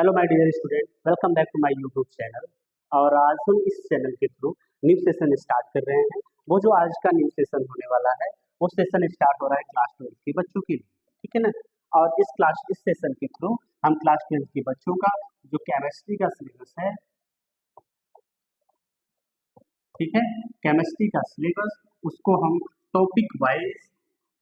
Hello my dear student, welcome back to my YouTube channel. और आज हम इस चैनल के थ्रू न्यू सेशन स्टार्ट कर रहे हैं। वो जो आज का न्यू सेशन होने वाला है वो सेशन स्टार्ट हो रहा है क्लास 12 के बच्चों के लिए, ठीक है ना। और इस सेशन के थ्रू हम क्लास 12 के बच्चों का जो केमिस्ट्री का सिलेबस है, ठीक है, केमिस्ट्री का सिलेबस उसको हम टॉपिक वाइज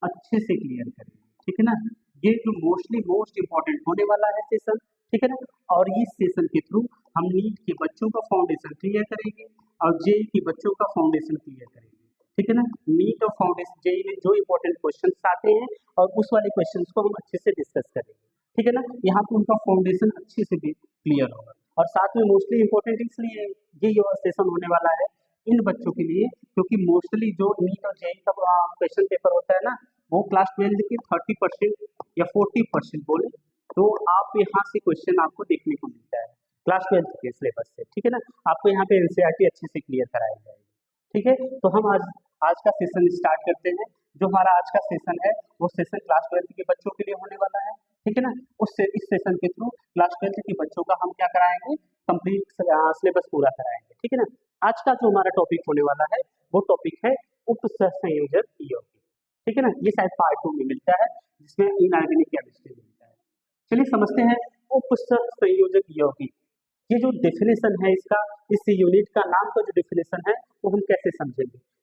अच्छे से क्लियर करेंगे, ठीक है ना। ये जो मोस्ट इम्पोर्टेंट होने वाला है सेशन, ठीक है ना। और इस सेशन के थ्रू हम नीट के बच्चों का फाउंडेशन क्लियर करेंगे और जेई के बच्चों का फाउंडेशन क्लियर करेंगे, ठीक है ना। नीट और फाउंडेशन जेई में जो इम्पोर्टेंट क्वेश्चंस आते हैं और उस वाले क्वेश्चंस को हम अच्छे से डिस्कस करेंगे, ठीक है ना। यहाँ पे उनका फाउंडेशन अच्छे से भी क्लियर होगा। और साथ में मोस्टली इम्पोर्टेंट इसलिए ये सेशन होने वाला है इन बच्चों के लिए क्योंकि मोस्टली जो नीट और जेई का क्वेश्चन पेपर होता है ना, वो क्लास 12 के 30% या 40% बोले तो आप यहाँ से क्वेश्चन आपको देखने को मिलता है क्लास 12 के सिलेबस से, ठीक है ना। आपको यहाँ पे एनसीईआरटी अच्छे से क्लियर कराई जाएगी, ठीक है। तो हम आज का सेशन स्टार्ट करते हैं। जो हमारा आज का सेशन है वो सेशन क्लास 12 के बच्चों के लिए होने वाला है, ठीक है ना। इस सेशन के थ्रू क्लास 12 के बच्चों का हम क्या कराएंगे, कंप्लीट सिलेबस पूरा कराएंगे, ठीक है ना। आज का जो हमारा टॉपिक होने वाला है वो टॉपिक है उपसंयोजक यौगिक, ठीक है ना। ये शायद पार्ट 2 में मिलता है जिसमें इनऑर्गेनिक केमिस्ट्री में मिलता है। चलिए समझते हैं उपसंयोजक यौगिक। ये जो डेफिनेशन है इसका, इस यूनिट का नाम का जो डेफिनेशन है वो हम कैसे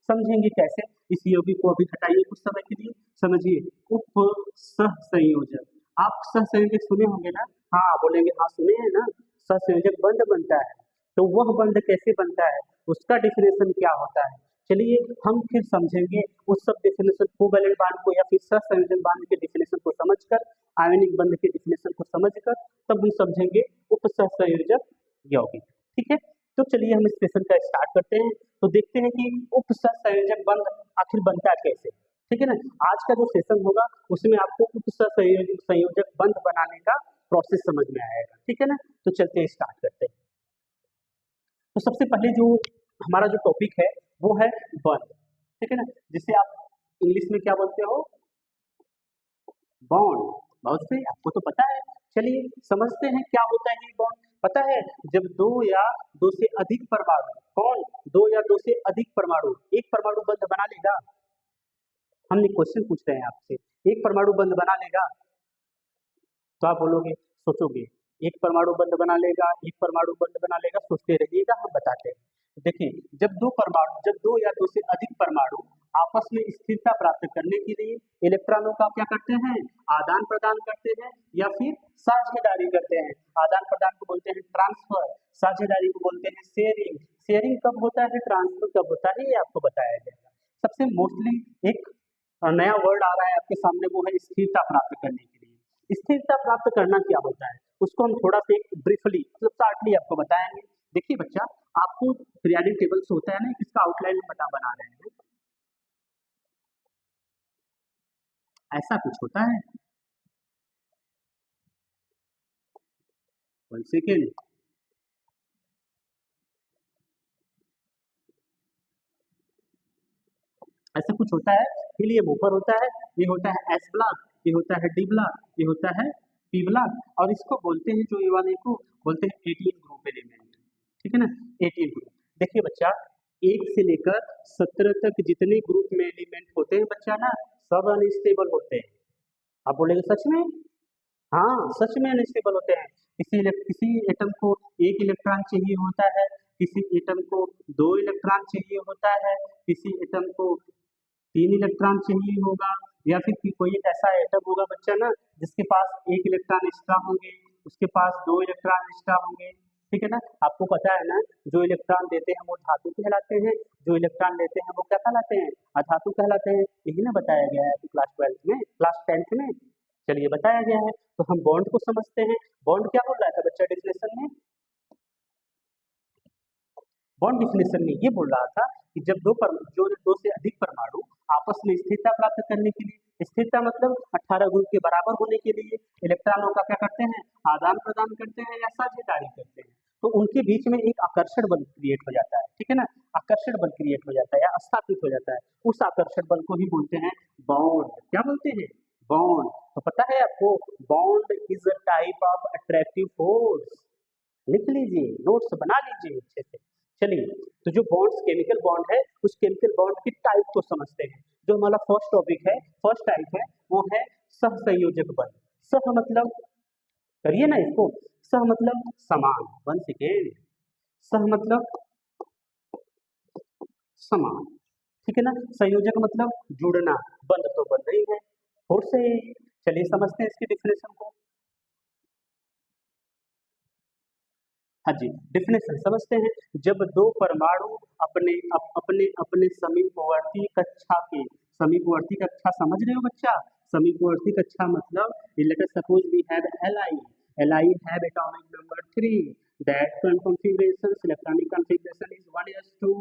समझेंगे कैसे। इस यौगिक को अभी हटाइए कुछ समय के लिए, समझिए उपसंयोजक। आप सहसंयोजक सुने होंगे ना, हाँ बोलेंगे हाँ सुने हैं ना। सहसंयोजक बंध बनता है, तो वह बंध कैसे बनता है, उसका डेफिनेशन क्या होता है। चलिए हम फिर समझेंगे उस सब डेफिनेशन, कोवैलेंट बांड को या फिर सहसंयोजक बांड के डेफिनेशन को समझकर, आयनिक बंध के डेफिनेशन को समझकर तब हम समझेंगे उपसंयोजक यौगिक, ठीक है। तो चलिए हम इस सेशन का स्टार्ट करते हैं। तो देखते हैं कि उपसंयोजक बंध आखिर बनता कैसे, ठीक है ना। आज का जो सेशन होगा उसमें आपको उपसंयोजक बंध बनाने का प्रोसेस समझ में आएगा, ठीक है ना। तो चलते हैं स्टार्ट करते हैं। तो सबसे पहले जो हमारा जो टॉपिक है वो है बंध, ठीक है ना, जिसे आप इंग्लिश में क्या बोलते हो, बॉन्ड। बहुत सही, आपको तो पता है। चलिए समझते हैं क्या होता है ये बॉन्ड। पता है जब दो या दो से अधिक परमाणु, कौन, दो या दो से अधिक परमाणु एक परमाणु बंध बना लेगा। हमने क्वेश्चन पूछ रहे हैं आपसे, एक परमाणु बंध बना लेगा, तो आप बोलोगे, सोचोगे एक परमाणु बंध बना लेगा, एक परमाणु बंध बना लेगा, सोचते रहिएगा, हम बताते हैं। देखिए जब दो या दो से अधिक परमाणु आपस में स्थिरता प्राप्त करने के लिए इलेक्ट्रॉनों का क्या करते हैं, आदान प्रदान करते हैं या फिर साझेदारी करते हैं। आदान प्रदान को बोलते हैं ट्रांसफर, साझेदारी को बोलते हैं शेयरिंग। शेयरिंग कब होता है, ट्रांसफर कब होता है, ये आपको बताया जाएगा। सबसे मोस्टली एक नया वर्ड आ रहा है आपके सामने, वो है स्थिरता प्राप्त करने के लिए। स्थिरता प्राप्त करना क्या होता है उसको हम थोड़ा सा एक ब्रीफली मतलब शॉर्टली आपको बताएंगे। देखिए बच्चा, आपको पीरियोडिक टेबल्स होता है ना, इसका आउटलाइन में बना रहे हैं, ऐसा कुछ होता है। 1 सेकेंड, ऐसा कुछ होता है। हीलियम ऊपर होता है, ये होता है एस ब्लॉक, ये होता है डी ब्लॉक, ये होता है पी ब्लॉक, और इसको बोलते हैं जो ये वाले को बोलते हैं 18 ग्रुप एलिमेंट, ठीक है ना, 18 ग्रुप। देखिए बच्चा, 1 से लेकर 17 तक जितने ग्रुप में एलिमेंट होते हैं बच्चा ना, सब अनस्टेबल होते हैं। आप बोलेंगे सच में, हाँ सच में अनस्टेबल होते हैं। किसी एटम को 1 इलेक्ट्रॉन चाहिए होता है, किसी एटम को 2 इलेक्ट्रॉन चाहिए होता है, किसी एटम को 3 इलेक्ट्रॉन चाहिए होगा, या फिर कोई एक ऐसा एटम होगा बच्चा ना जिसके पास 1 इलेक्ट्रॉन एक्स्ट्रा होंगे, उसके पास 2 इलेक्ट्रॉन एक्स्ट्रा होंगे, ठीक है ना। आपको पता है ना, जो इलेक्ट्रॉन देते हैं वो धातु कहलाते हैं, जो इलेक्ट्रॉन लेते हैं वो क्या कहलाते हैं, अधातु कहलाते हैं। यही ना बताया गया है क्लास 12 में, क्लास 10th में, चलिए बताया गया है। तो हम बॉन्ड को समझते हैं। बॉन्ड क्या बोल रहा था बच्चा डेफिनेशन में, बॉन्ड डिफिनेशन में ये बोल रहा था कि जब दो से अधिक परमाणु आपस में स्थिरता प्राप्त करने के लिए, स्थिरता मतलब 18 ग्रुप के बराबर होने के लिए इलेक्ट्रॉनों का क्या करते हैं, आदान प्रदान करते हैं या साझेदारी करते हैं, तो उनके बीच में एक आकर्षण बल क्रिएट हो जाता है, ठीक है ना। आकर्षण बल क्रिएट हो जाता है या स्थापित हो जाता है, उस आकर्षण बल को ही बोलते हैं बॉन्ड। क्या बोलते हैं, बॉन्ड, तो पता है आपको, bond is a type of attractive force. लिख लीजिए, नोट्स बना लीजिए अच्छे से। चलिए, तो जो बॉन्ड्स केमिकल बॉन्ड है, उस केमिकल बॉन्ड की टाइप को समझते हैं। जो हमारा फर्स्ट टॉपिक है, फर्स्ट टाइप है, वो है सहसंयोजक बंध। सह मतलब, करिए ना इसको, सह मतलब समान, वन सेकेंड, सह मतलब समान, ठीक है ना। संयोजक मतलब जुड़ना, बंध तो बंध ही है, फोर्स है। चलिए समझते हैं इसकी डिफिनेशन को। हाँ जी, डिफिनेशन समझते हैं। जब दो परमाणु अपने अपने अपने समीपवर्ती कक्षा के, समीपवर्ती कक्षा समझ रहे हो बच्चा, समीपवर्ती कक्षा मतलब, let us suppose we have Li have atomic number 3, that configuration, electronic configuration is 1s2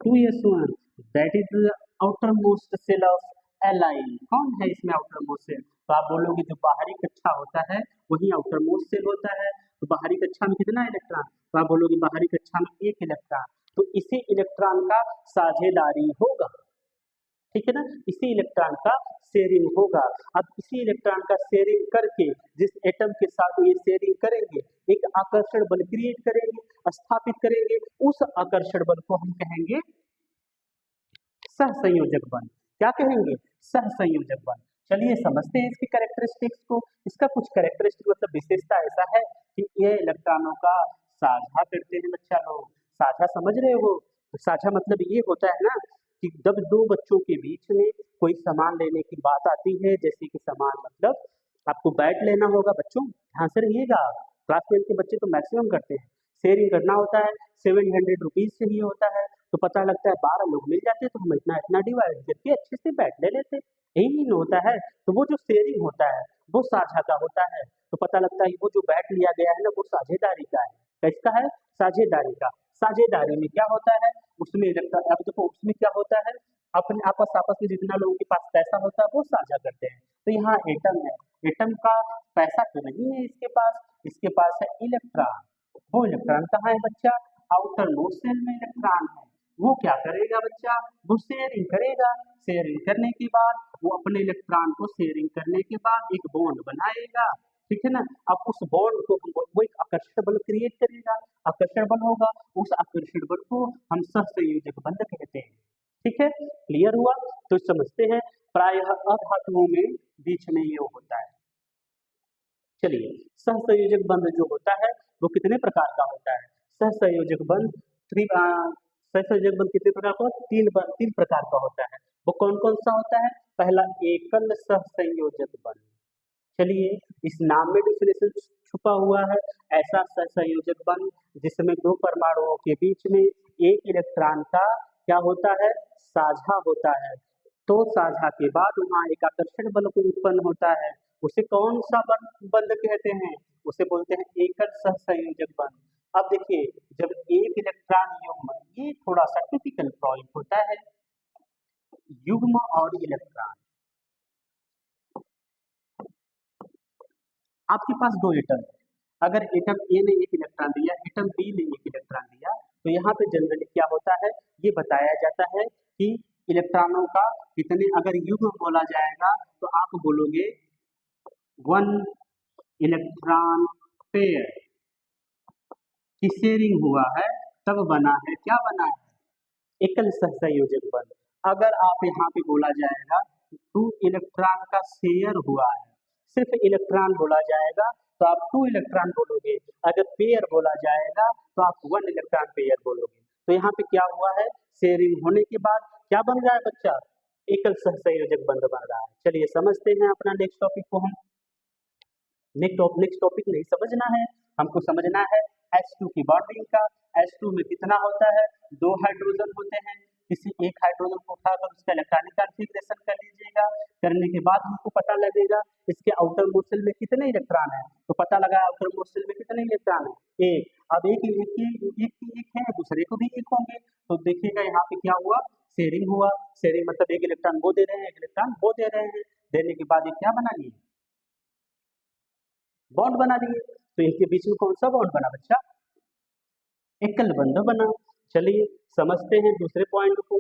2s1, that is the outermost cell of Li। कौन है इसमें आउटरमोस्ट सेल? तो आप बोलोगे जो बाहरी कक्षा होता है वही आउटरमोस्ट सेल होता है। तो बाहरी कक्षा में कितना इलेक्ट्रॉन? तो आप बोलोगे बाहरी कक्षा में एक इलेक्ट्रॉन, तो इसी इलेक्ट्रॉन का साझेदारी होगा, ठीक है ना, इसी इलेक्ट्रॉन का शेयरिंग होगा। अब इसी इलेक्ट्रॉन का शेयरिंग करके, जिस एटम के साथ ये शेयरिंग करेंगे, एक आकर्षण बल क्रिएट करेंगे, स्थापित करेंगे, उस आकर्षण बल को हम कहेंगे सहसंयोजक बल। क्या कहेंगे? सहसंयोजक बल। चलिए समझते हैं इसकी कैरेक्टरिस्टिक्स को। इसका कुछ कैरेक्टरिस्टिक मतलब विशेषता ऐसा है कि ये इलेक्ट्रॉनों का साझा करते हैं बच्चा लोग। साझा समझ रहे हो? तो साझा मतलब ये होता है ना कि जब दो बच्चों के बीच में कोई सामान लेने की बात आती है, जैसे कि सामान मतलब आपको बैट लेना होगा, बच्चों ध्यान से रहिएगा, क्लास 12 के बच्चे तो मैक्सिमम करते हैं, शेयरिंग करना होता है, 700 रुपीज चाहिए होता है, तो पता लगता है 12 लोग मिल जाते तो हम इतना इतना डिवाइड करके अच्छे से बैठ ले लेते, यही नहीं होता है। तो वो जो शेयरिंग होता है वो साझा का होता है। तो पता लगता है वो जो बैठ लिया गया है ना वो साझेदारी का है। किसका है? साझेदारी का। साझेदारी में क्या होता है, उसमें अब देखो उसमें क्या होता है, अपने आपस आपस में जितना लोगों के पास पैसा होता है वो साझा करते हैं। तो यहाँ एटम है, एटम का पैसा तो नहीं है इसके पास है इलेक्ट्रॉन। वो इलेक्ट्रॉन कहाँ है बच्चा? आउटर मोस्ट सेल में इलेक्ट्रॉन है। वो क्या करेगा बच्चा? वो शेयरिंग करेगा। शेयरिंग करने के बाद वो अपने इलेक्ट्रॉन को शेयरिंग करने के बाद एक बॉन्ड बनाएगा, ठीक है ना। अब उस बॉन्ड को वो एक आकर्षण बल क्रिएट करेगा, आकर्षण बल होगा, उस आकर्षण बल को हम सहसंयोजक बंध कहते हैं। ठीक है, क्लियर हुआ? तो समझते हैं प्रायः अधातुओं में बीच में ये होता है। चलिए, सहसंयोजक बंध जो होता है वो कितने प्रकार का होता है? सहसंयोजक बंध सहसंयोजक बंध कितने प्रकार का? तीन प्रकार का होता है। वो कौन कौन सा होता है? पहला एकल सहसंयोजक बंध। चलिए, इस नाम में डिफिनेशन छुपा हुआ है। ऐसा सहसंयोजक बंध जिसमें दो परमाणुओं के बीच में एक इलेक्ट्रॉन का क्या होता है? साझा होता है। तो साझा के बाद वहां एक आकर्षण बल को उत्पन्न होता है। उसे कौन सा बंध कहते हैं? उसे बोलते हैं एकल सहसंयोजक बंध। अब देखिए, जब एक इलेक्ट्रॉन युग्म, ये थोड़ा सा टिपिकल पॉइंट होता है, युग्म और इलेक्ट्रॉन, आपके पास दो एटम है, अगर एटम ए ने एक इलेक्ट्रॉन दिया, एटम बी ने एक इलेक्ट्रॉन दिया, तो यहाँ पे जनरली क्या होता है, ये बताया जाता है कि इलेक्ट्रॉनों का कितने, अगर युग्म बोला जाएगा तो आप बोलोगे 1 इलेक्ट्रॉन पेयर की शेयरिंग हुआ है, तब बना है, क्या बना है? एकल सहसंयोजक बंध। अगर आप यहाँ पे बोला जाएगा 2 इलेक्ट्रॉन का शेयर हुआ है, सिर्फ इलेक्ट्रॉन बोला जाएगा तो आप 2 इलेक्ट्रॉन बोलोगे, अगर पेयर बोला जाएगा तो आप 1 इलेक्ट्रॉन पेयर बोलोगे। तो यहाँ पे क्या हुआ है, शेयरिंग होने के बाद क्या बन रहा है बच्चा? एकल सहसंयोजक बंध बन रहा है। चलिए समझते हैं अपना नेक्स्ट टॉपिक को। हम नेक्स्ट टॉपिक नहीं समझना है, हमको समझना है H2 की बॉन्डिंग का। H2 में कितना होता है? 2 हाइड्रोजन होते हैं। किसी एक हाइड्रोजन को उठाकर उसका इलेक्ट्रॉनिक कॉन्फ़िगरेशन कर लीजिएगा। करने के बाद हमको पता लगेगा इसके आउटर मोस्ट शेल में कितने इलेक्ट्रॉन है। तो पता लगा आउटर मोस्ट शेल में कितने इलेक्ट्रॉन है? एक। अब एक है, दूसरे को भी एक होंगे। तो देखिएगा यहाँ पे क्या हुआ, शेयरिंग हुआ। शेयरिंग मतलब एक इलेक्ट्रॉन वो दे रहे हैं, एक इलेक्ट्रॉन वो दे रहे हैं। देने के बाद ये क्या बना लिए? बॉन्ड बना लिए। तो इनके बीच में कौन सा बॉन्ड बना बच्चा? एकल बंध बना। चलिए समझते हैं दूसरे पॉइंट को।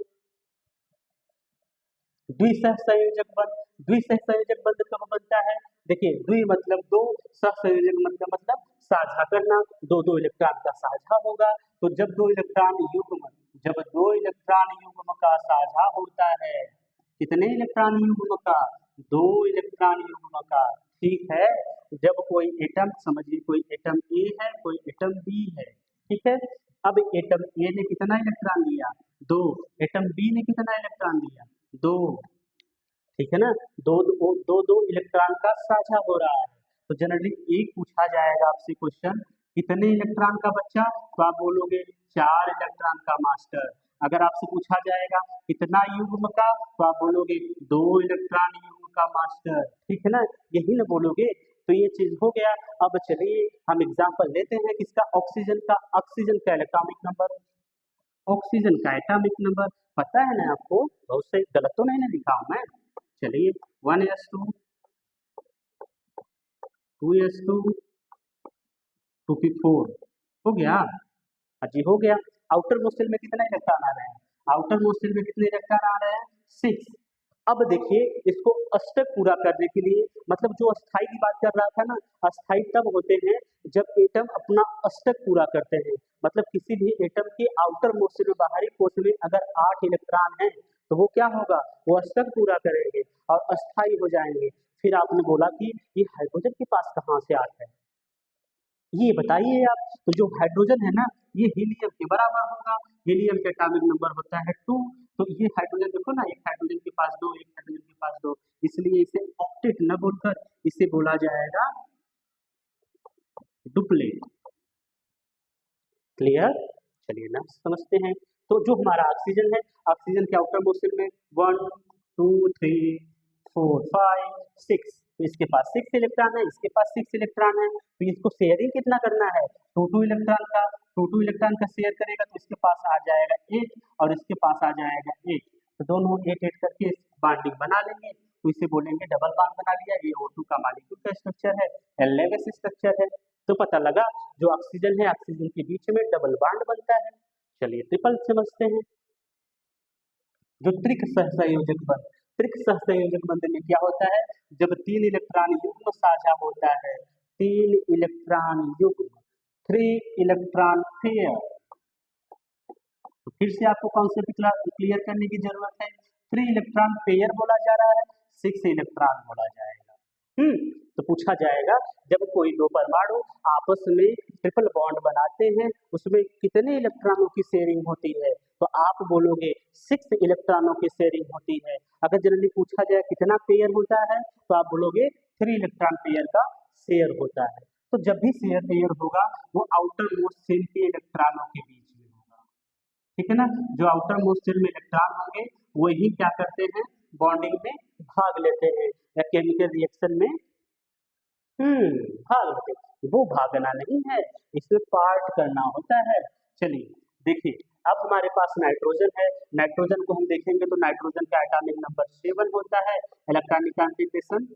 द्विसहसंयोजक बंध, द्विसहसंयोजक बंध कब बनता है? देखिए द्वि मतलब दो, सहसंयोजक मतलब साझा करना, दो दो इलेक्ट्रॉन का साझा होगा। तो जब दो इलेक्ट्रॉन युग्म का साझा होता है, कितने इलेक्ट्रॉन युग्म का? दो इलेक्ट्रॉन युग्म का, ठीक है। जब कोई एटम, समझिए कोई एटम ए है, कोई एटम बी है, ठीक है। अब एटम ए ने कितना इलेक्ट्रॉन लिया? दो। एटम बी ने कितना इलेक्ट्रॉन लिया? दो, ठीक है ना। दो दो दो, दो इलेक्ट्रॉन का साझा हो रहा है। तो जनरली एक पूछा जाएगा आपसे क्वेश्चन, कितने इलेक्ट्रॉन का बच्चा? तो आप बोलोगे चार इलेक्ट्रॉन का मास्टर। अगर आपसे पूछा जाएगा कितना युग्म का, तो आप बोलोगे दो इलेक्ट्रॉन युग्म का मास्टर, ठीक है ना, यही ना बोलोगे। तो ये चीज हो गया। अब चलिए हम एग्जांपल लेते हैं किसका? ऑक्सीजन का। ऑक्सीजन का एटॉमिक नंबर, ऑक्सीजन का एटॉमिक नंबर पता है ना आपको? बहुत से गलत तो नहीं ना लिखा हूं मैं? चलिए 1s2 2s2 2p4 हो गया। जी हो गया। आउटर मोस्ट शेल में कितना इलेक्ट्रॉन आ रहे हैं? आउटर मोस्ट शेल में कितने इलेक्ट्रॉन आ रहे हैं? 6। अब देखिए इसको अष्टक पूरा करने के लिए, मतलब जो अस्थाई की बात कर रहा था ना, अस्थाई तब होते हैं जब एटम अपना अष्टक पूरा करते हैं। मतलब किसी भी एटम के आउटर मोस्ट शेल में, बाहरी कोश में अगर 8 इलेक्ट्रॉन है, तो वो क्या होगा? वो अष्टक पूरा करेंगे और अस्थाई हो जाएंगे। फिर आपने बोला कि ये हाइड्रोजन के पास कहाँ से आता है, ये बताइए आप। तो जो हाइड्रोजन है ना, ये हीलियम के बराबर होगा। हीलियम के एटॉमिक नंबर होता है 2। तो ये हाइड्रोजन देखो ना, एक हाइड्रोजन के पास दो, एक हाइड्रोजन के पास दो, इसलिए इसे ऑक्टेट न बोलकर इसे बोला जाएगा डुप्लेट। क्लियर? चलिए ना समझते हैं। तो जो हमारा ऑक्सीजन है, ऑक्सीजन के आउटर मोस्ट शेल में 1 2 3 4 5 6, तो इसके पास 6 इलेक्ट्रॉन है, इसके पास 6 इलेक्ट्रॉन है। तो इसको शेयरिंग कितना करना है? 2 इलेक्ट्रॉन का। 2 इलेक्ट्रॉन का शेयर करेगा तो इसके पास आ जाएगा 8 और इसके पास आ जाएगा 8। तो दोनों 8 करके बॉन्डिंग बना लेंगे, तो इसे बोलेंगे डबल बॉन्ड बना लिया। ये O2 का मॉलिक्यूल का स्ट्रक्चर है, एल स्ट्रक्चर है। तो पता लगा जो ऑक्सीजन है, ऑक्सीजन के बीच में डबल बॉन्ड बनता है। चलिए ट्रिपल समझते हैं। जो त्रिक सहसंयोजक बंध, त्रिक सहसंयोजक बंध में क्या होता है? जब 3 इलेक्ट्रॉन युग्म साझा होता है, 3 इलेक्ट्रॉन युग्म, 3 इलेक्ट्रॉन पेयर। तो फिर से आपको कॉन्सेप्ट क्लियर करने की जरूरत है। 3 इलेक्ट्रॉन पेयर बोला जा रहा है, 6 इलेक्ट्रॉन बोला जाएगा। तो पूछा जाएगा जब कोई दो परमाणु आपस में ट्रिपल बॉन्ड बनाते हैं, उसमें कितने इलेक्ट्रॉनों की शेयरिंग होती है? तो आप बोलोगे 6 इलेक्ट्रॉनों की शेयरिंग होती है। अगर जनरली पूछा जाए कितना पेयर होता है, तो आप बोलोगे 3 इलेक्ट्रॉन पेयर का शेयर होता है। तो जब भी शेयर पेयर होगा, वो आउटर मोस्ट शेल के इलेक्ट्रॉनों के बीच में होगा, ठीक है ना। जो आउटर मोस्ट शेल में इलेक्ट्रॉन होंगे, वही क्या करते हैं? बॉन्डिंग में भाग लेते हैं या केमिकल रिएक्शन में भाग लेते हैं। वो भागना नहीं है, इसमें पार्ट करना होता है। चलिए देखिए, अब हमारे पास नाइट्रोजन है। नाइट्रोजन को हम देखेंगे तो नाइट्रोजन का एटॉमिक नंबर 7 होता है। इलेक्ट्रॉनिक कॉन्फ़िगरेशन,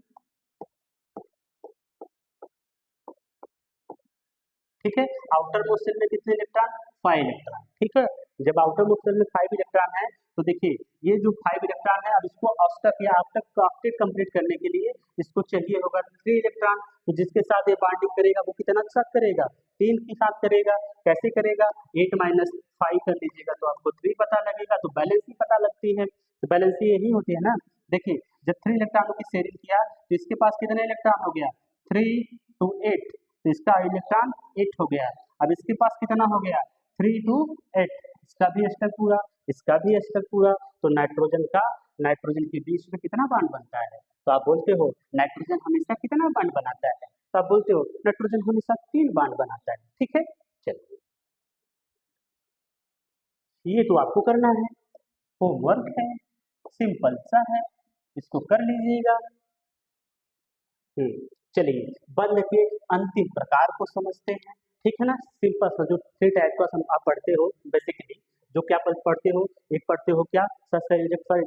ठीक है। आउटर मोस्ट शेल में कितने इलेक्ट्रॉन? 5 इलेक्ट्रॉन, ठीक है। जब आउटर मोस्ट शेल में 5 इलेक्ट्रॉन है, तो देखिए ये जो 5 इलेक्ट्रॉन है, अब इसको अष्टक या ऑक्टेट कंप्लीट करने के लिए इसको चाहिए होगा 3 इलेक्ट्रॉन। तो जिसके साथ ये बॉन्डिंग करेगा, वो कितना के साथ करेगा? 3 के साथ करेगा। कैसे करेगा? 8 माइनस 5 कर लीजिएगा तो आपको 3 पता लगेगा। तो बैलेंस ही पता लगती है। तो बैलेंस यही होती है ना। देखिए जब 3 इलेक्ट्रॉनों की शेयरिंग किया, तो इसके पास कितने इलेक्ट्रॉन हो गया? 3 to 8, तो इसका इलेक्ट्रॉन 8 हो गया। अब इसके पास कितना हो गया? 3 to 8, इसका भी अष्टक पूरा, इसका भी अष्टक पूरा। तो नाइट्रोजन के बीच में कितना बॉन्ड बनता है? तो आप बोलते हो नाइट्रोजन हमेशा कितना बॉन्ड बनाता है? तो आप बोलते हो नाइट्रोजन हमेशा 3 बॉन्ड बनाता है, ठीक है। चलिए ये तो आपको करना है, होमवर्क है, सिंपल सा है, इसको कर लीजिएगा। चलिए बंध के अंतिम प्रकार को समझते हैं, ठीक है ना। सिंपल सा जो 3 टाइप का आप पढ़ते हो बेसिकली, जो क्या पढ़ते हो, एक पढ़ते हो क्या? सहसंयोजक, सॉरी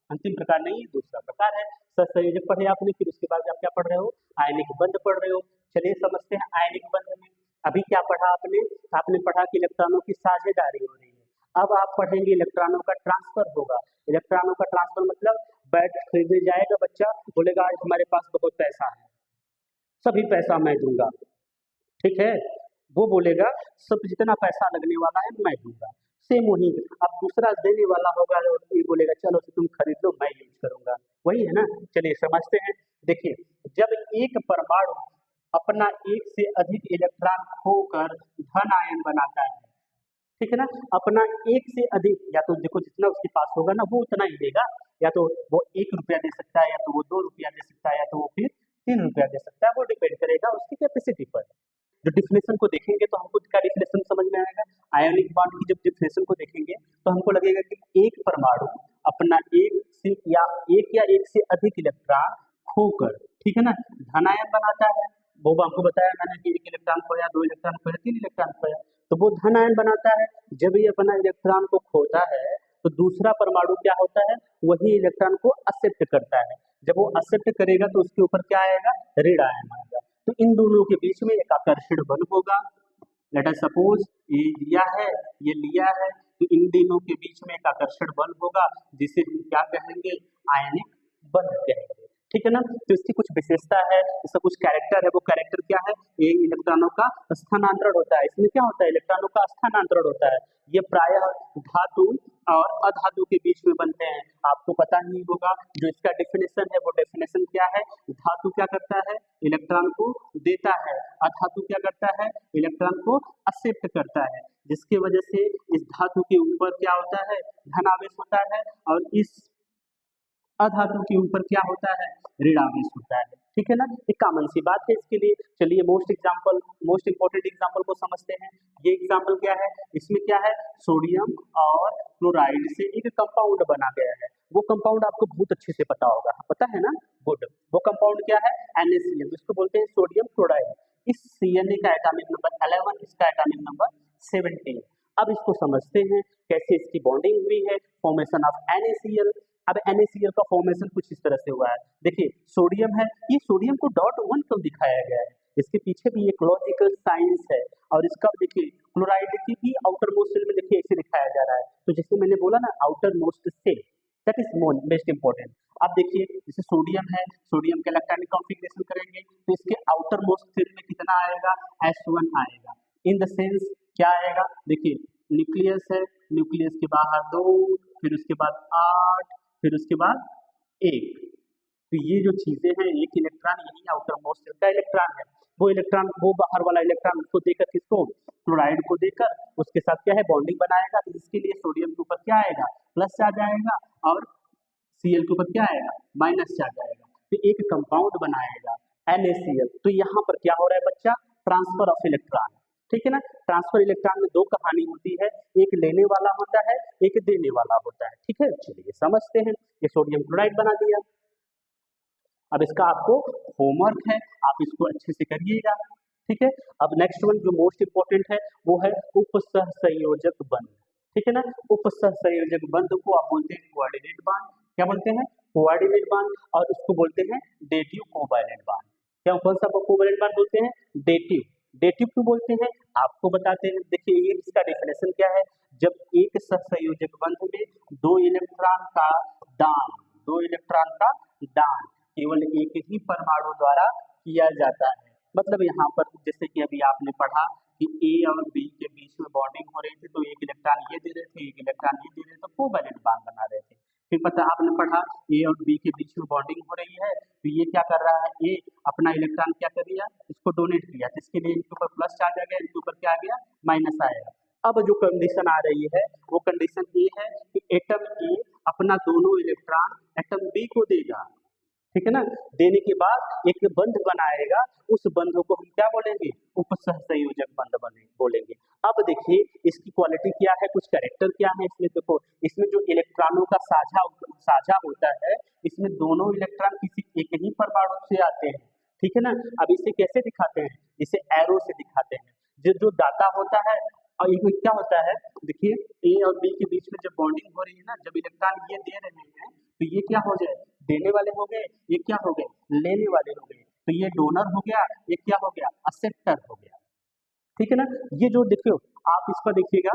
अंतिम प्रकार नहीं, दूसरा प्रकार है सहसंयोजक पढ़े आपने। फिर उसके बाद आप क्या पढ़ रहे हो? आयनिक बंध पढ़ रहे हो। चलिए समझते हैं आयनिक बंध में। अभी क्या पढ़ा आपने? आपने पढ़ा कि इलेक्ट्रॉनों की साझेदारी हो रही है। अब आप पढ़ेंगे इलेक्ट्रॉनों का ट्रांसफर होगा। इलेक्ट्रॉनों का ट्रांसफर मतलब बैट खरीदने जाएगा बच्चा, बोलेगा आज हमारे पास बहुत पैसा है, सभी पैसा मैं दूंगा, ठीक है, वो बोलेगा सब जितना पैसा लगने वाला है मैं दूंगा। सेम वही, अब दूसरा देने वाला होगा और ये बोलेगा चलो तुम खरीद लो मैं यूज करूंगा, वही है ना। चलिए समझते हैं। देखिए, जब एक परमाणु अपना एक से अधिक इलेक्ट्रॉन खोकर धन आयन बनाता है, ठीक है ना, अपना एक से अधिक, या तो देखो जितना उसके पास होगा ना वो उतना ही देगा, या तो वो 1 रुपया दे सकता है, या तो वो 2 रुपया दे सकता है, या तो वो फिर 3 रुपया दे सकता है, वो डिपेंड करेगा उसकी कैपेसिटी पर। जो डिफिनेशन को देखेंगे तो हमको इसका डिफिनेशन समझ में आएगा। आयोनिक बॉन्ड की जब डिफिनेशन को देखेंगे तो हमको लगेगा कि एक परमाणु अपना एक या एक से अधिक इलेक्ट्रॉन खोकर, ठीक है ना, धनायन बनाता है। वो हमको बताया मैंने कि 1 इलेक्ट्रॉन खोया, 2 इलेक्ट्रॉन खोया, 3 इलेक्ट्रॉन खोया, तो वो धनायन बनाता है। जब ये अपना इलेक्ट्रॉन को खोता है तो दूसरा परमाणु क्या होता है, वही इलेक्ट्रॉन को एक्सेप्ट करता है। जब वो एक्सेप्ट करेगा तो उसके ऊपर क्या आएगा, ऋण आयन आएगा। तो इन दोनों के बीच में एक आकर्षण बल होगा। लेट अस सपोज ये लिया है, ये लिया है, तो इन दोनों के बीच में एक आकर्षण बल होगा जिसे हम क्या कहेंगे, आयनिक बल कहेंगे, ठीक है ना। तो इसकी कुछ विशेषता है, इसका कुछ कैरेक्टर है। वो कैरेक्टर क्या है, ये इलेक्ट्रॉनों का स्थानांतरण होता है। इसमें क्या होता है, इलेक्ट्रॉनों का स्थानांतरण होता है। ये प्रायः धातु और अधातु के बीच में बनते हैं। आपको पता नहीं होगा, जो इसका डेफिनेशन है वो डेफिनेशन क्या है, धातु क्या करता है, इलेक्ट्रॉन को देता है, अधातु क्या करता है, इलेक्ट्रॉन को एक्सेप्ट करता है, जिसकी वजह से इस धातु के ऊपर क्या होता है, धनावेश होता है, और इस अधातु के ऊपर क्या होता है, ऋणावेश होता है, ठीक है ना। एक कॉमन सी बात है इसके लिए। चलिए मोस्ट इंपॉर्टेंट एग्जांपल को समझते हैं। ये एग्जांपल क्या है, इसमें क्या है, सोडियम और क्लोराइड से एक कंपाउंड बना गया है। वो कंपाउंड आपको बहुत अच्छे से पता होगा, पता है ना, गुड। वो कंपाउंड क्या है, NaCl, जिसको बोलते हैं सोडियम क्लोराइड। इस CNA का एटॉमिक नंबर 11, इसका एटॉमिक नंबर 17। अब इसको समझते हैं कैसे इसकी बॉन्डिंग हुई है, फॉर्मेशन ऑफ NaCl। अब NaCl का फॉर्मेशन कुछ इस तरह से हुआ है। देखिए सोडियम है, ये सोडियम को .1 क्यों दिखाया गया है, इसके पीछे भी एक लॉजिकल साइंस है। और इसका देखिए क्लोराइड की भी आउटर मोस्ट सेल में देखिए ऐसे दिखाया जा रहा है। तो जैसे मैंने बोला ना, outer most cell, that is most important. अब देखिए जैसे सोडियम है, सोडियम के इलेक्ट्रॉनिक कॉन्फ़िगरेशन करेंगे तो इसके आउटर मोस्ट सेल में कितना आएगा, S1 आएगा। इन द सेंस क्या आएगा, देखिए न्यूक्लियस है, न्यूक्लियस के बाहर 2, फिर उसके बाद 8, फिर उसके बाद 1। तो ये जो चीजें हैं, एक इलेक्ट्रॉन यही आउटर मोस्ट सेल का इलेक्ट्रॉन है। वो इलेक्ट्रॉन, वो बाहर वाला इलेक्ट्रॉन उसको देकर, किसको, क्लोराइड को देकर उसके साथ क्या है, बॉन्डिंग बनाएगा। तो इसके लिए सोडियम के ऊपर क्या आएगा, प्लस आ जाएगा, और Cl के ऊपर क्या आएगा, माइनस आ जाएगा। तो एक कंपाउंड बनाएगा NaCl। तो यहाँ पर क्या हो रहा है बच्चा, ट्रांसफर ऑफ इलेक्ट्रॉन, ठीक है ना। ट्रांसफर इलेक्ट्रॉन में दो कहानी होती है, एक लेने वाला होता है, एक देने वाला होता है, ठीक है। चलिए समझते हैं। ये सोडियम क्लोराइड बना दिया। अब इसका आपको होमवर्क है, आप इसको अच्छे से करिएगा, ठीक है। अब नेक्स्ट वन जो मोस्ट इंपॉर्टेंट है वो है उपसहसंयोजक बंध, ठीक है ना। उपसहसंयोजक बंध को आप बोलते हैं कोऑर्डिनेट बॉन्ड। क्या बोलते हैं, कोऑर्डिनेट बॉन्ड। और उसको बोलते हैं डेटिव कोवैलेंट बॉन्ड। क्या, कौन सा कोवैलेंट बॉन्ड बोलते हैं, डेटिव। डेटिव क्यों बोलते हैं, आपको बताते हैं। देखिए ये इसका डेफिनेशन क्या है, जब एक सहसंयोजक बंध में दो इलेक्ट्रॉन का दान, दो इलेक्ट्रॉन का दान केवल एक ही परमाणु द्वारा किया जाता है। मतलब यहाँ पर जैसे कि अभी आपने पढ़ा कि A और B के बीच में बॉन्डिंग हो रही थी, तो एक इलेक्ट्रॉन ये दे रहे थे, एक इलेक्ट्रॉन ये दे रहे थे, तो कोवैलेंट बॉन्ड बना रहे थे। फिर पता आपने पढ़ा A और B के बीच में बॉन्डिंग हो रही है, तो ये क्या कर रहा है, A अपना इलेक्ट्रॉन क्या कर दिया, इसको डोनेट किया, तो इसके लिए इनके ऊपर प्लस चार्ज आ गया, इनके ऊपर क्या आ गया, माइनस आएगा। अब जो कंडीशन आ रही है वो कंडीशन ये है कि एटम A अपना दोनों इलेक्ट्रॉन एटम B को देगा, ठीक है ना। देने के बाद एक बंध बनाएगा, उस बंध को हम क्या बोलेंगे, उपसहसंयोजक बंध बोलेंगे। अब देखिए इसकी क्वालिटी क्या है, कुछ कैरेक्टर क्या है इसमें। देखो इसमें जो इलेक्ट्रॉनों का साझा होता है, इसमें दोनों इलेक्ट्रॉन किसी एक ही परमाणु से आते हैं, ठीक है ना। अब इसे कैसे दिखाते हैं, इसे एरो से दिखाते हैं। जो दाता होता है, और ये क्या होता है, देखिए A और B के बीच में जब बॉन्डिंग हो रही है ना, जब इलेक्ट्रॉन ये दे रहे हैं तो ये क्या हो जाए, देने वाले हो गए, ये क्या हो गए, लेने वाले हो गए। तो ये डोनर हो गया, ये क्या हो गया, एक्सेप्टर हो गया, ठीक है ना। ये जो देखियो आप इसका देखिएगा,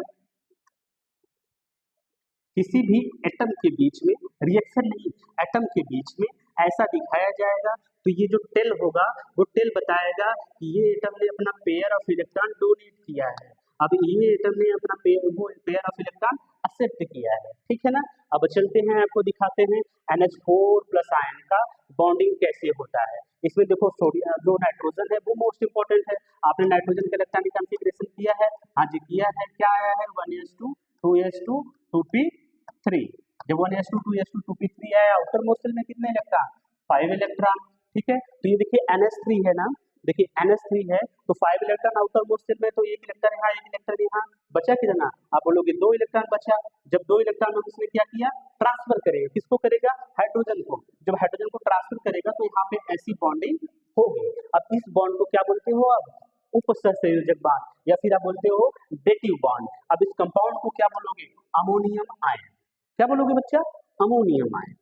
किसी भी एटम के बीच में, रिएक्शन नहीं, एटम के बीच में ऐसा दिखाया जाएगा। तो ये जो टेल होगा वो टेल बताएगा कि ये एटम ने अपना पेयर ऑफ इलेक्ट्रॉन डोनेट किया है, अब ये एटम ने अपना पेयर ऑफ इलेक्ट्रॉन एक्सेप्ट किया है, ठीक है ना। अब चलते हैं, आपको दिखाते हैं NH4 प्लस आयन का बॉन्डिंग कैसे होता है। इसमें देखो सोडियम जो नाइट्रोजन है वो मोस्ट इंपॉर्टेंट है। आपने नाइट्रोजन का इलेक्ट्रॉनिक कॉन्फ़िगरेशन किया है? हाँ जी किया है। क्या आया है? 1s2 2s2 2p3। जब 1s2 2s2 2p3 आया, आउटर मोस्ट शेल में कितने इलेक्ट्रॉन? 5 इलेक्ट्रॉन, ठीक है। तो ये देखिए NH3 है ना, देखिए NH3 है तो 5 इलेक्ट्रॉन आउटर मोस्ट शेल में, तो एक इलेक्ट्रॉन यहाँ एक इलेक्ट्रॉन यहाँ, बचा कितना? आप बोलोगे 2 इलेक्ट्रॉन बचा। जब 2 इलेक्ट्रॉन हम इसने क्या किया? ट्रांसफर करेगा, किसको करेगा? हाइड्रोजन को। जब हाइड्रोजन को ट्रांसफर करेगा तो यहाँ पे ऐसी बॉन्डिंग होगी। अब इस बॉन्ड को क्या बोलते हो? अब उपसंयोजक बॉन्ड, या फिर आप बोलते हो डेटिव बॉन्ड। अब इस कंपाउंड को क्या बोलोगे? Ammonium ion. क्या बोलोगे बच्चा? Ammonium ion.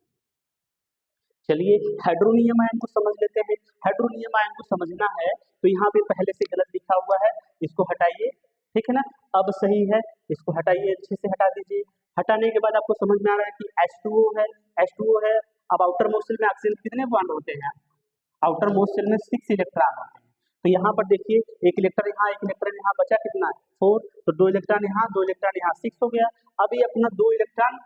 चलिए हाइड्रोनियम आयन को समझ लेते हैं। हाइड्रोनियम आयन को समझना है तो यहाँ पे पहले से गलत लिखा हुआ है, इसको हटाइए, ठीक है ना। अब सही है, इसको हटाइए, अच्छे से हटा दीजिए। हटाने के बाद आपको समझ में आ रहा है कि H2O है, H2O है। अब आउटर मोस्ट शेल में ऑक्सीजन कितने बॉन्ड होते हैं? आउटर मोस्ट शेल में 6 इलेक्ट्रॉन होते हैं। तो यहाँ पर देखिए एक इलेक्ट्रॉन यहाँ, एक इलेक्ट्रॉन यहाँ, बचा कितना? 4। तो 2 इलेक्ट्रॉन यहाँ, 2 इलेक्ट्रॉन यहाँ, 6 हो गया। अब ये अपना 2 इलेक्ट्रॉन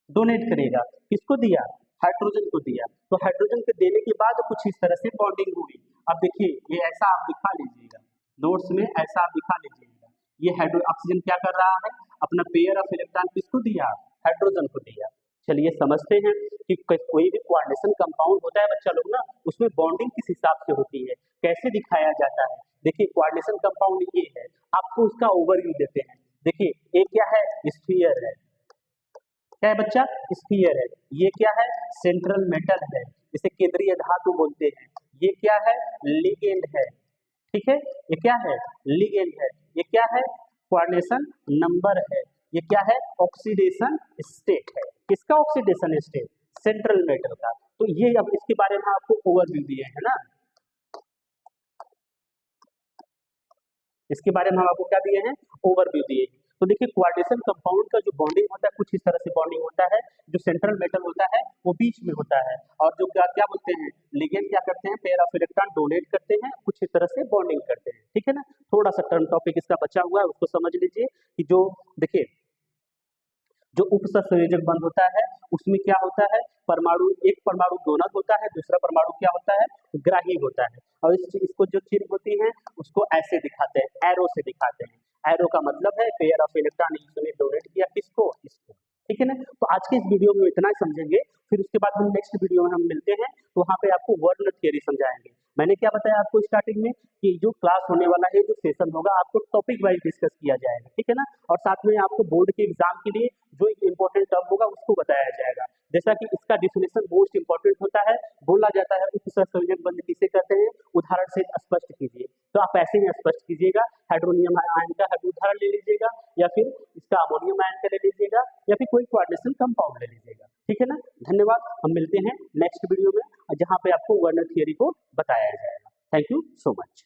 डोनेट करेगा, किसको दिया? हाइड्रोजन को दिया। तो हाइड्रोजन के देने के बाद कुछ इस तरह से बॉन्डिंग हुई। अब देखिए ये ऐसा आप दिखा लीजिएगा, नोट्स में ऐसा आप दिखा लीजिएगा। ये ऑक्सीजन क्या कर रहा है? अपना पेयर ऑफ इलेक्ट्रॉन किसको दिया? हाइड्रोजन को दिया। चलिए समझते हैं कि कोई भी कोऑर्डिनेशन कंपाउंड होता है बच्चा लोग ना, उसमें बॉन्डिंग किस हिसाब से होती है, कैसे दिखाया जाता है। देखिए कोऑर्डिनेशन कंपाउंड ये है, आपको उसका ओवरव्यू देते हैं। देखिए ये क्या है? स्फीयर है। क्या है बच्चा? स्फीयर है। ये क्या है? सेंट्रल मेटल है, जिसे केंद्रीय धातु बोलते हैं। ये क्या है? लिगेंड है, ठीक है। ये क्या है? लिगेंड है। ये क्या है? कोऑर्डिनेशन नंबर है। ये क्या है? ऑक्सीडेशन स्टेट है। किसका ऑक्सीडेशन स्टेट? सेंट्रल मेटल का। तो ये अब इसके बारे में आपको ओवरव्यू दिए है ना, इसके बारे में हम आपको क्या दिए हैं? ओवरव्यू दिए हैं। तो देखिए कोऑर्डिनेशन कंपाउंड का जो बॉन्डिंग होता है कुछ इस तरह से बॉन्डिंग होता है। जो सेंट्रल मेटल होता है वो बीच में होता है, और जो क्या क्या बोलते हैं? लिगेंड क्या करते हैं? पेयर ऑफ इलेक्ट्रॉन डोनेट करते हैं, कुछ इस तरह से बॉन्डिंग करते हैं, ठीक है ना। थोड़ा सा टर्म टॉपिक इसका बचा हुआ है, उसको समझ लीजिए कि जो देखिए जो उपसंयोजक बंध होता है उसमें क्या होता है? परमाणु, एक परमाणु दोनक होता है, दूसरा परमाणु क्या होता है? ग्राही होता है। और इसको जो चिन्ह होती है उसको ऐसे दिखाते हैं, एरो से दिखाते हैं। एरो का मतलब है पेयर ऑफ इलेक्ट्रॉन इसने डोनेट किया, किसको? इसको, ठीक है ना। तो आज के इस वीडियो में इतना ही समझेंगे, फिर उसके बाद हम नेक्स्ट वीडियो में हम मिलते हैं, तो वहाँ पे आपको वर्ड थियरी समझाएंगे। मैंने क्या बताया आपको स्टार्टिंग में कि जो क्लास होने वाला है, जो सेशन होगा, आपको टॉपिक वाइज डिस्कस किया जाएगा, ठीक है ना। और साथ में आपको बोर्ड के एग्जाम के लिए जो इंपॉर्टेंट टर्म होगा उसको बताया जाएगा। जैसा कि इसका डिफिनेशन मोस्ट इंपॉर्टेंट होता है, बोला जाता है उपसंयोजक बंध किसे कहते हैं, उदाहरण से स्पष्ट कीजिए। तो आप ऐसे ही स्पष्ट कीजिएगा, हाइड्रोनियम आयन का उदाहरण ले लीजिएगा, या फिर इसका अमोनियम आयन का ले लीजिएगा, या फिर कोई कोऑर्डिनेशन कंपाउंड ले लीजिएगा, ठीक है ना। धन्यवाद, हम मिलते हैं नेक्स्ट वीडियो में जहाँ पे आपको वर्नर थियरी को बताया जाएगा। Thank you so much.